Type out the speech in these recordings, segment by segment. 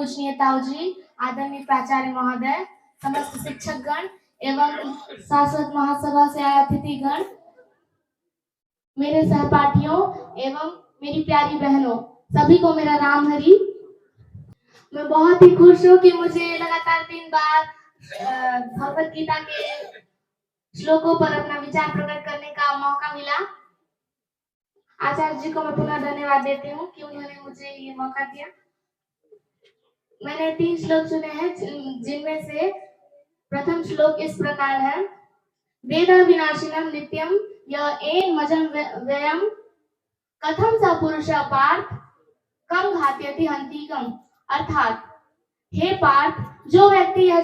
पूजनीय ताऊजी, आदरणीय प्राचार्य महोदय, समस्त शिक्षकगण एवं शाश्वत महासभा से आए अतिथिगण, मेरे सहपाठियों एवं मेरी प्यारी बहनों, सभी को मेरा राम हरि। मैं बहुत ही खुश हूँ कि मुझे लगातार 3 बार भगवत गीता के श्लोकों पर अपना विचार प्रकट करने का मौका मिला। आचार्य जी को मैं पुनः धन्यवाद देती हूँ कि उन्होंने मुझे ये मौका दिया। मैंने 3 श्लोक चुने हैं, जिनमें से प्रथम श्लोक इस प्रकार है, वेद विनाशिनम नित्यम य एन मजम व्ययम कथम स पुरुष पार्थ कम घात्यति हंतिकम। अर्थात हे पार्थ, जो व्यक्ति यह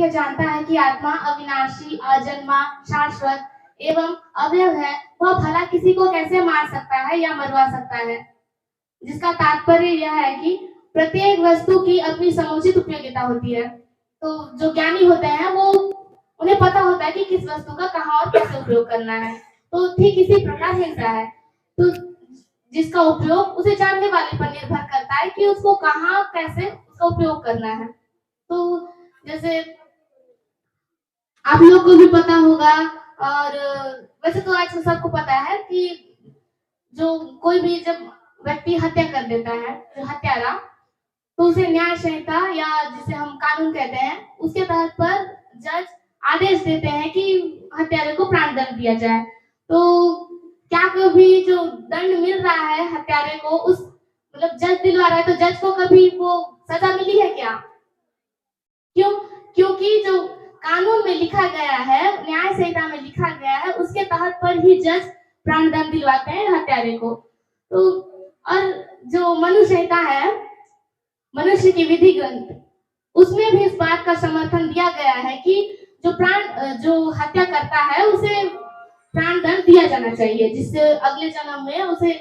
जानता है कि आत्मा अविनाशी, अजन्मा, शाश्वत एवं अवयव है, वह भला किसी को कैसे मार सकता है या मरवा सकता है। जिसका तात्पर्य यह है कि प्रत्येक वस्तु की अपनी समुचित उपयोगिता होती है। तो जो ज्ञानी होते हैं वो उन्हें पता होता है कि किस वस्तु का कहाँ और कैसे उपयोग करना है। तो ठीक इसी प्रकार हिंसा है, तो जिसका उपयोग उसे जानने वाले पर निर्भर करता है कि उसको कहाँ कैसे उसका उपयोग करना है। तो जैसे आप लोग को भी पता होगा, और वैसे तो आज सबको पता है कि जो कोई भी जब व्यक्ति हत्या कर देता है, जो हत्यारा, तो उसे न्याय संहिता या जिसे हम कानून कहते हैं, उसके तहत पर जज आदेश देते हैं कि हत्यारे को प्राण दंड दिया जाए। तो क्या कभी जो दंड मिल रहा है हत्यारे को, उस मतलब जज दिलवा रहा है, तो जज को कभी वो सजा मिली है क्या? क्यों? क्योंकि जो कानून में लिखा गया है, न्याय संहिता में लिखा गया है, उसके तहत पर ही जज प्राण दंड दिलवाते हैं हत्यारे को। तो और जो मनु संहिता है, मनुष्य की विधि ग्रंथ, उसमें भी इस बात का समर्थन दिया गया है कि जो हत्या करता है उसे प्राण दंड दिया जाना चाहिए, जिससे अगले जन्म में उसे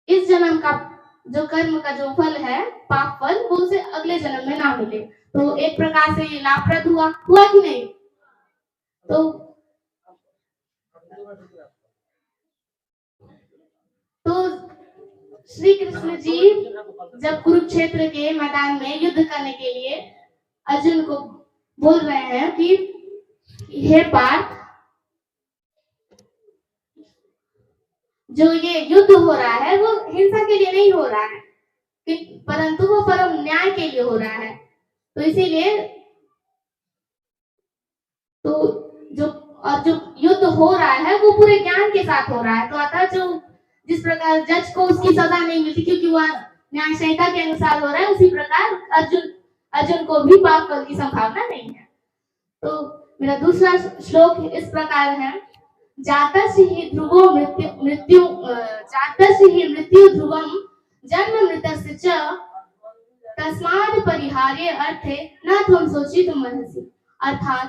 इस जन्म का जो कर्म का जो फल है, पाप फल, वो उसे अगले जन्म में ना मिले। तो एक प्रकार से ये लाभप्रद हुआ कि नहीं? तो श्री कृष्ण जी जब कुरुक्षेत्र के मैदान में युद्ध करने के लिए अर्जुन को बोल रहे हैं कि हे पार्थ, जो ये युद्ध हो रहा है वो हिंसा के लिए नहीं हो रहा है, परंतु वो परम न्याय के लिए हो रहा है। तो इसीलिए जो युद्ध हो रहा है वो पूरे ज्ञान के साथ हो रहा है। तो अतः जो जिस प्रकार जज को उसकी सजा नहीं मिलती क्योंकि वह न्याय संहिता के अनुसार हो रहा है, उसी प्रकार अर्जुन को भी पाप फल की संभावना नहीं है। तो मेरा दूसरा श्लोक इस प्रकार है, जातस्य हि मृत्यु ध्रुवम जन्म मृतस्य च तस्माद् परिहार्य अर्थे न त्वं शोचितुमर्हसि। अर्थात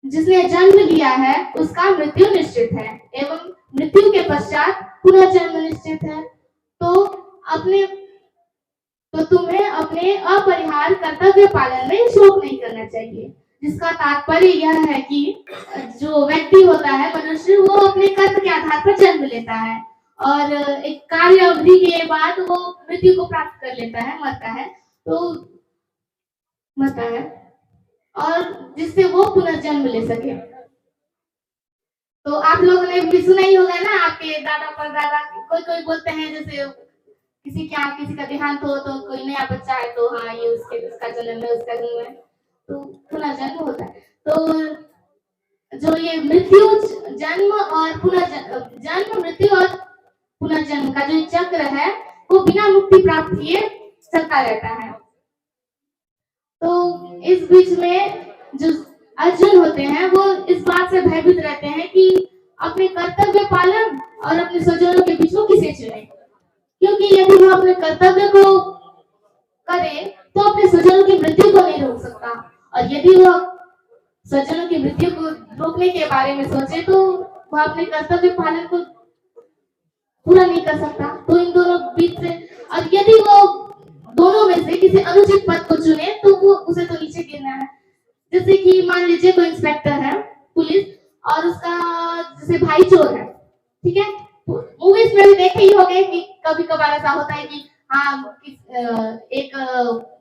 जिसने जन्म लिया है उसका मृत्यु निश्चित है एवं मृत्यु के पश्चात पुनर्जन्म निश्चित है। तो तुम्हें अपने अपरिहार्य कर्तव्य पालन में शोक नहीं करना चाहिए। जिसका तात्पर्य यह है कि जो व्यक्ति होता है, मनुष्य, वो अपने कर्म के आधार पर जन्म लेता है और एक कार्य अवधि के बाद वो मृत्यु को प्राप्त कर लेता है, मरता है और जिससे वो पुनर्जन्म ले सके। तो आप लोगों ने भी सुना ही होगा ना, आपके दादा परदादा कोई बोलते हैं, जैसे किसी का देहांत हो तो कोई नया बच्चा है तो हाँ ये उसका जन्म है, उसका जन्म है, तो पुनर्जन्म होता है। तो जो ये मृत्यु, जन्म और पुनर्जन्म, मृत्यु और पुनर्जन्म का जो चक्र है वो बिना मुक्ति प्राप्त किए चलता रहता है। तो इस बीच में जो अर्जुन होते हैं वो इस बात से भयभीत रहते हैं कि अपने कर्तव्य पालन और अपने स्वजनों के बीच में किसे चुने, क्योंकि यदि वो अपने कर्तव्य को करे तो अपने स्वजनों की मृत्यु को नहीं रोक सकता, और यदि वो स्वजनों की मृत्यु को रोकने के बारे में सोचे तो वह अपने कर्तव्य पालन को पूरा नहीं कर सकता। तो इन दोनों बीच से, और यदि वो दोनों में से किसी अनुचित पद को चुने तो वो उसे तो नीचे गिरना है। जैसे कि मान लीजिए कोई इंस्पेक्टर है पुलिस, और उसका जैसे भाई चोर है, ठीक है। मूवीज में भी देखे ही होंगे कि कभी कभार ऐसा होता है कि हाँ एक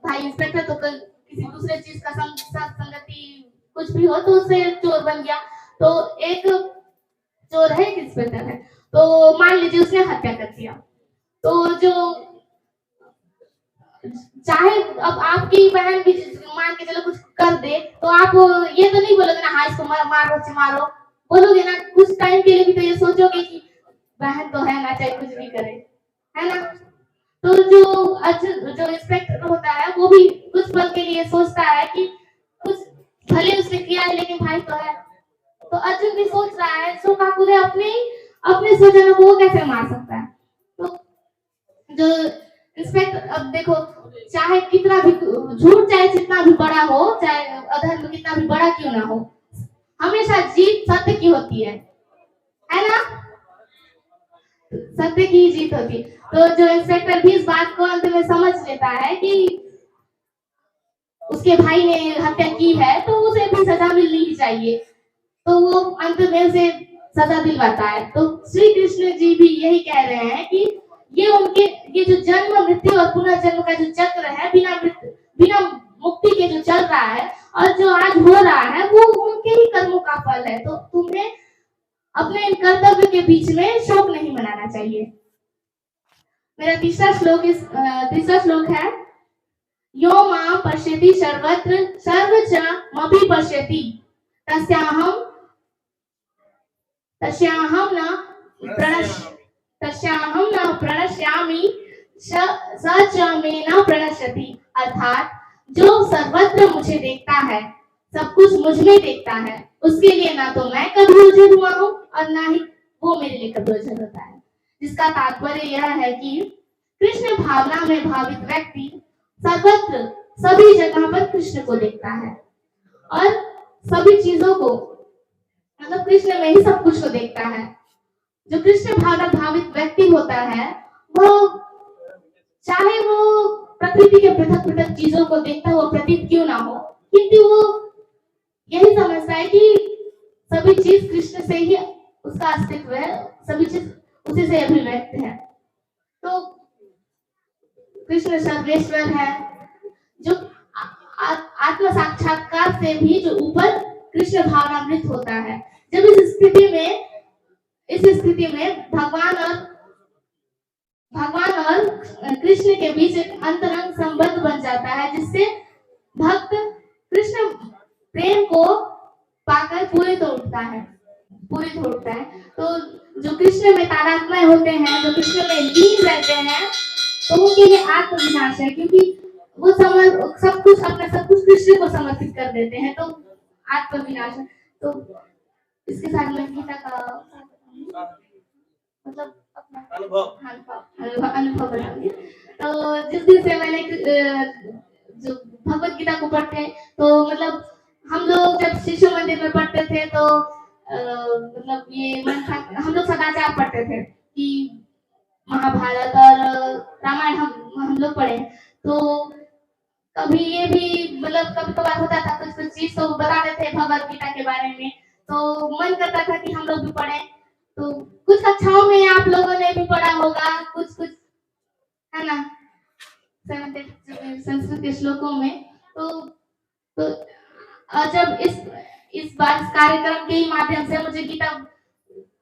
भाई इंस्पेक्टर तो किसी दूसरे चीज का संगति कुछ भी हो तो उससे चोर बन गया। तो एक चोर है, एक इंस्पेक्टर है, तो मान लीजिए उसने हत्या कर दिया। तो जो चाहे अब आपकी बहन भी मान के चलो कुछ कर दे तो आप ये तो नहीं बोलोगे ना हाँ इसको मारो मारो, बोलोगे ना कुछ टाइम के लिए भी तो ये सोचोगे कि बहन तो है ना, चाहे कुछ भी करे, है ना। तो जो इंस्पेक्टर होता है वो भी कुछ पल के लिए सोचता है कि कुछ भले उसने किया है लेकिन भाई तो है। तो अर्जुन भी सोच रहा है शोकाकुरे अपने अपने स्वजनों को कैसे मार सकता है। तो जो इंस्पेक्टर अब देखो चाहे कितना भी झूठ चाहे जितना भी बड़ा हो, चाहे अधर्म कितना भी बड़ा क्यों ना हो, हमेशा जीत सत्य की होती है ना। सत्य की जीत होती है। तो जो इंस्पेक्टर भी इस बात को अंत में समझ लेता है कि उसके भाई ने हत्या की है तो उसे भी सजा मिलनी ही चाहिए, तो वो अंत में उसे सजा दिलवाता है। तो श्री कृष्ण जी भी यही कह रहे हैं कि ये उनके ये जो जन्म मृत्यु और पुनर्जन्म का जो चक्र है बिना मुक्ति के जो चल रहा है और जो आज हो रहा है वो उनके ही कर्मों का फल है। तो तुम्हें अपने इन कर्तव्य के बीच में शोक नहीं मनाना चाहिए। मेरा तीसरा श्लोक है यो मां पश्यति सर्वत्र सर्वच मपि पश्यति तस्याहं न प्रणश्यामि स च मे न प्रणश्यति। अर्थात जो सर्वत्र मुझे देखता है, सब कुछ मुझ में देखता है, उसके लिए ना तो मैं कभी उजड़ हुआ हूँ और ना ही वो मेरे लिए कभी उजड़ होता है। जिसका तात्पर्य यह है कि कृष्ण भावना में भावित व्यक्ति सर्वत्र सभी जगह पर कृष्ण को देखता है और सभी चीजों को मतलब कृष्ण में ही सब कुछ को देखता है। जो कृष्ण भावना भावित व्यक्ति होता है वो चाहे वो प्रकृति के पृथक पृथक चीजों को देखता हुआ प्रतीत क्यों ना हो, किंतु वो यही समझता है कि सभी चीज कृष्ण से ही उसका अस्तित्व है, सभी चीज उसी से अभिव्यक्त है। तो कृष्ण सर्वेश्वर है जो आत्म साक्षात्कार से भी जो ऊपर कृष्ण भावनामृत होता है। जब इस स्थिति में भगवान और कृष्ण के बीच एक अंतरंग संबंध बन जाता है जिससे भक्त कृष्ण प्रेम को पाकर पूरित होता है। तो जो कृष्ण में तादात्म्य होते हैं, जो कृष्ण में लीन रहते हैं, तो उनके लिए आत्मविनाश है क्योंकि वो सब कुछ कृष्ण को समर्पित कर देते हैं, तो आत्मविनाश है। तो इसके साथ मैं गीता का मतलब अपना अनुभव बताऊंगी। तो जिस दिन से मैंने जो भगवत गीता को पढ़ते हैं तो मतलब हम लोग जब शिशु मंदिर में पढ़ते थे तो मतलब ये हम लोग सदाचार पढ़ते थे कि महाभारत और रामायण हम लोग पढ़े। तो कभी ये भी मतलब कभी कभार होता था कुछ चीज तो बता देते भगवत गीता के बारे में, तो मन करता था कि हम लोग भी पढ़े। तो कुछ कक्षाओं में आप लोगों ने भी पढ़ा होगा कुछ है ना संस्कृत के श्लोकों में। तो जब इस बार कार्यक्रम के माध्यम से मुझे गीता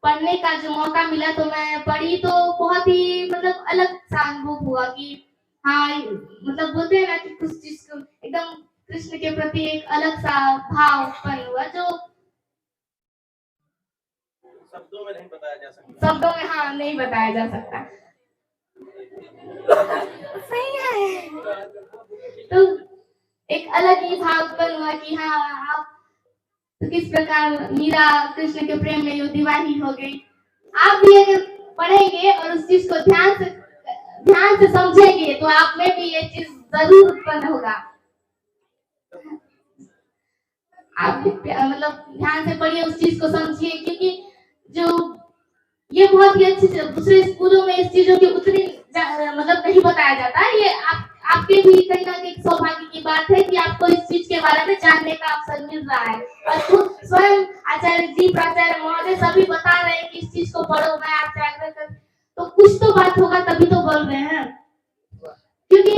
पढ़ने का जो मौका मिला तो मैं पढ़ी, तो बहुत ही मतलब अलग सा अनुभव हुआ कि हाँ मतलब बोलते हैं ना कि कुछ चीज को एकदम कृष्ण के प्रति एक अलग सा भाव उत्पन्न हुआ जो शब्दों में नहीं बताया जा सकता। सही है। तो एक अलग ही भाव उत्पन्न हुआ कि हाँ आप तो किस प्रकार मीरा कृष्ण के प्रेम में दीवानी हो गई। आप भी अगर पढ़ेंगे और उस चीज को ध्यान से समझेंगे तो आप में भी ये चीज जरूर उत्पन्न होगा। आप मतलब ध्यान से पढ़िए, उस चीज को समझिए, क्योंकि जो ये बहुत ही अच्छी दूसरे स्कूलों में इस चीजों की उतनी मतलब नहीं बताया जाता है। ये आपके भी कहीं ना कहीं सौभाग्य की बात है कि आपको इस चीज के बारे में जानने का अवसर मिल रहा है और खुद स्वयं आचार्य जी, प्राचार्य महोदय सभी बता रहे हैं कि इस चीज को पढ़ो, मैं आपसे आग्रह कर, तो कुछ तो बात होगा तभी तो बोल रहे हैं, क्योंकि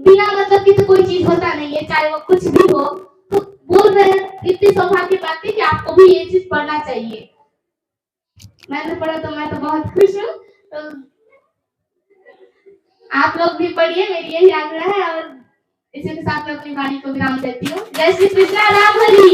बिना मतलब की तो कोई चीज होता नहीं है, चाहे वो कुछ भी हो, तो बोल रहे हैं। इतनी सौभाग्य की बात है कि आपको भी ये चीज पढ़ना चाहिए। मैंने पढ़ा तो मैं तो बहुत खुश हूँ, तो आप लोग भी पढ़िए, मेरी यही आग्रह है। और इसी के साथ मैं अपनी वाणी को विराम देती हूँ। जय श्री कृष्णा, राम हरि।